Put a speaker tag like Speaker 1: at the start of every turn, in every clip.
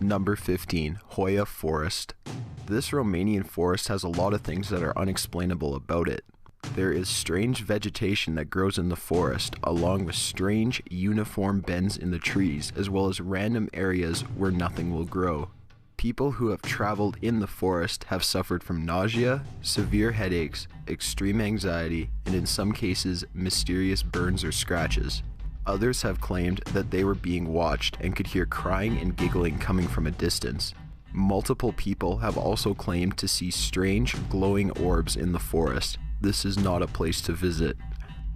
Speaker 1: Number 15. Hoia Forest. This Romanian forest has a lot of things that are unexplainable about it. There is strange vegetation that grows in the forest, along with strange, uniform bends in the trees, as well as random areas where nothing will grow. People who have traveled in the forest have suffered from nausea, severe headaches, extreme anxiety, and in some cases, mysterious burns or scratches. Others have claimed that they were being watched and could hear crying and giggling coming from a distance. Multiple people have also claimed to see strange, glowing orbs in the forest. This is not a place to visit.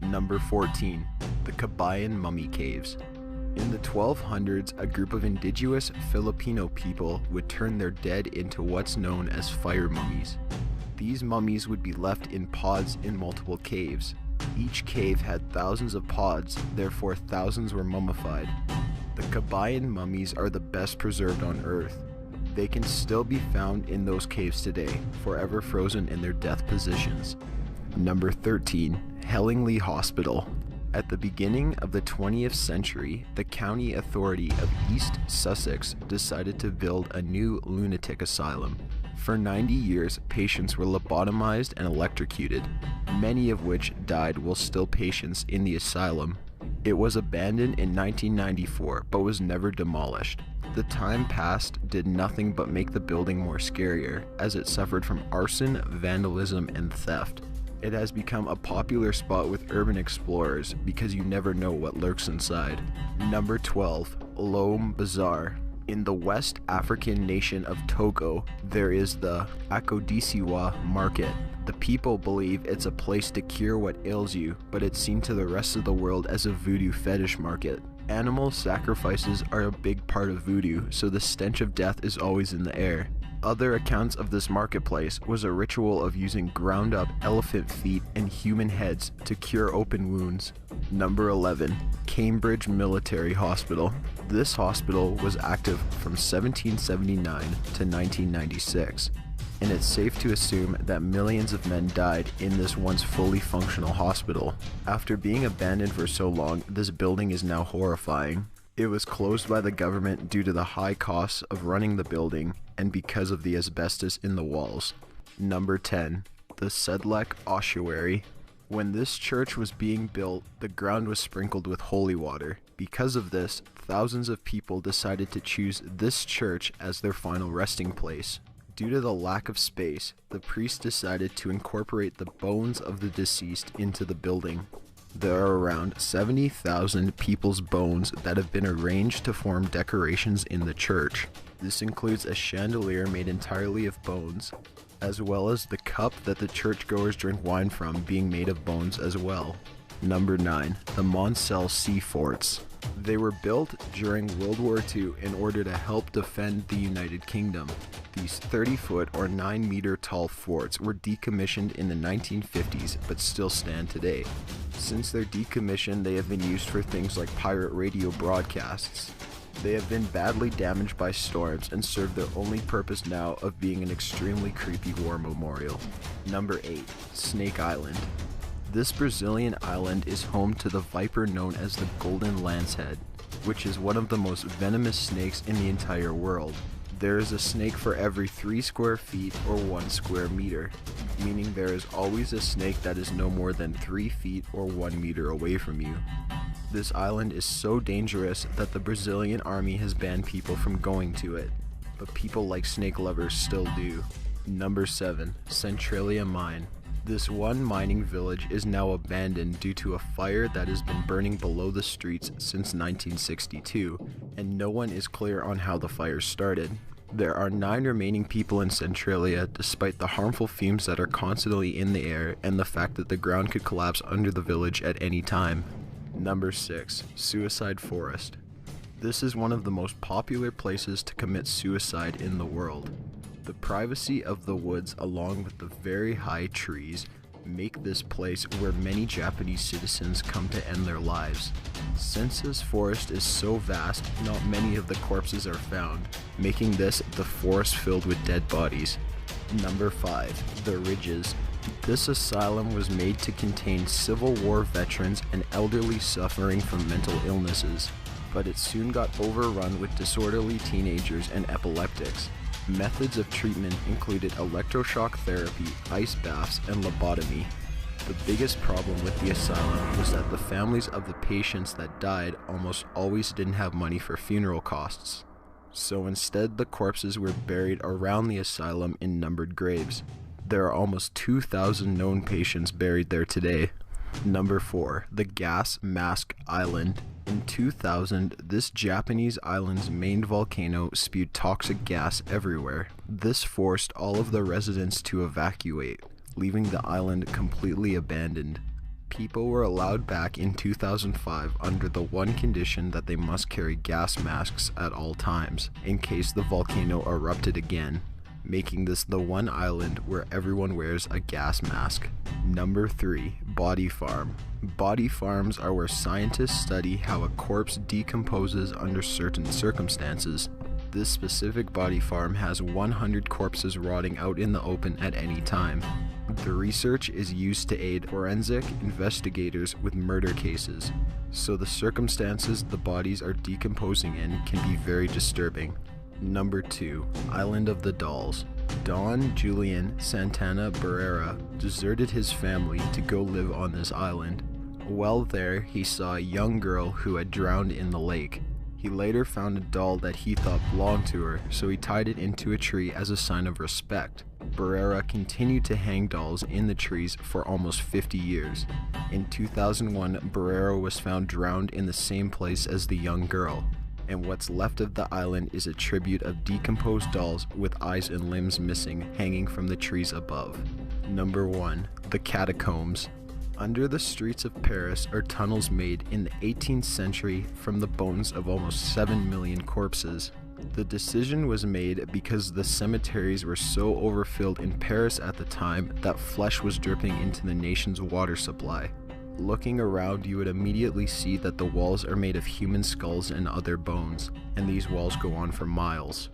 Speaker 1: Number 14. The Kabayan Mummy Caves. In the 1200s, a group of indigenous Filipino people would turn their dead into what's known as fire mummies. These mummies would be left in pods in multiple caves. Each cave had thousands of pods, therefore thousands were mummified. The Kabayan mummies are the best preserved on Earth. They can still be found in those caves today, forever frozen in their death positions. Number 13. Hellingly Hospital. At the beginning of the 20th century, the County Authority of East Sussex decided to build a new lunatic asylum. For 90 years, patients were lobotomized and electrocuted, many of which died while still patients in the asylum. It was abandoned in 1994, but was never demolished. The time passed did nothing but make the building more scarier, as it suffered from arson, vandalism, and theft. It has become a popular spot with urban explorers because you never know what lurks inside. Number 12. Lome Bazaar. In the West African nation of Togo, there is the Akodisiwa market. The people believe it's a place to cure what ails you, but it's seen to the rest of the world as a voodoo fetish market. Animal sacrifices are a big part of voodoo, so the stench of death is always in the air. Other accounts of this marketplace was a ritual of using ground up elephant feet and human heads to cure open wounds. Number 11. Cambridge Military Hospital. This hospital was active from 1779 to 1996, and it's safe to assume that millions of men died in this once fully functional hospital. After being abandoned for so long, this building is now horrifying. It was closed by the government due to the high costs of running the building and because of the asbestos in the walls. Number 10. The Sedlec Ossuary. When this church was being built, the ground was sprinkled with holy water. Because of this, thousands of people decided to choose this church as their final resting place. Due to the lack of space, the priest decided to incorporate the bones of the deceased into the building. There are around 70,000 people's bones that have been arranged to form decorations in the church. This includes a chandelier made entirely of bones, as well as the cup that the churchgoers drink wine from being made of bones as well. Number 9. The Maunsell Sea Forts. They were built during World War II in order to help defend the United Kingdom. These 30-foot or 9-meter tall forts were decommissioned in the 1950s but still stand today. Since their decommission, they have been used for things like pirate radio broadcasts. They have been badly damaged by storms and serve their only purpose now of being an extremely creepy war memorial. Number 8. Snake Island. This Brazilian island is home to the viper known as the golden lancehead, which is one of the most venomous snakes in the entire world. There is a snake for every 3 square feet or 1 square meter, meaning there is always a snake that is no more than 3 feet or 1 meter away from you. This island is so dangerous that the Brazilian army has banned people from going to it, but people like snake lovers still do. Number 7. Centralia Mine. This one mining village is now abandoned due to a fire that has been burning below the streets since 1962, and no one is clear on how the fire started. There are 9 remaining people in Centralia despite the harmful fumes that are constantly in the air and the fact that the ground could collapse under the village at any time. Number 6. Suicide Forest. This is one of the most popular places to commit suicide in the world. The privacy of the woods along with the very high trees make this place where many Japanese citizens come to end their lives. Since this forest is so vast, not many of the corpses are found, making this the forest filled with dead bodies. Number 5. The Ridges. This asylum was made to contain Civil War veterans and elderly suffering from mental illnesses. but it soon got overrun with disorderly teenagers and epileptics. Methods of treatment included electroshock therapy, ice baths, and lobotomy. The biggest problem with the asylum was that the families of the patients that died almost always didn't have money for funeral costs. So instead, the corpses were buried around the asylum in numbered graves. There are almost 2,000 known patients buried there today. Number 4. The Gas Mask Island. In 2000, this Japanese island's main volcano spewed toxic gas everywhere. This forced all of the residents to evacuate, leaving the island completely abandoned. People were allowed back in 2005 under the one condition that they must carry gas masks at all times, in case the volcano erupted again, making this the one island where everyone wears a gas mask. Number 3. Body Farm. Body farms are where scientists study how a corpse decomposes under certain circumstances. This specific body farm has 100 corpses rotting out in the open at any time. The research is used to aid forensic investigators with murder cases, so the circumstances the bodies are decomposing in can be very disturbing. Number 2. Island of the Dolls. Don Julian Santana Barrera deserted his family to go live on this island. While there, he saw a young girl who had drowned in the lake. He later found a doll that he thought belonged to her, so he tied it into a tree as a sign of respect. Barrera continued to hang dolls in the trees for almost 50 years. In 2001, Barrera was found drowned in the same place as the young girl, and what's left of the island is a tribute of decomposed dolls with eyes and limbs missing hanging from the trees above. Number 1. The Catacombs. Under the streets of Paris are tunnels made in the 18th century from the bones of almost 7 million corpses. The decision was made because the cemeteries were so overfilled in Paris at the time that flesh was dripping into the nation's water supply. Looking around, you would immediately see that the walls are made of human skulls and other bones, and these walls go on for miles.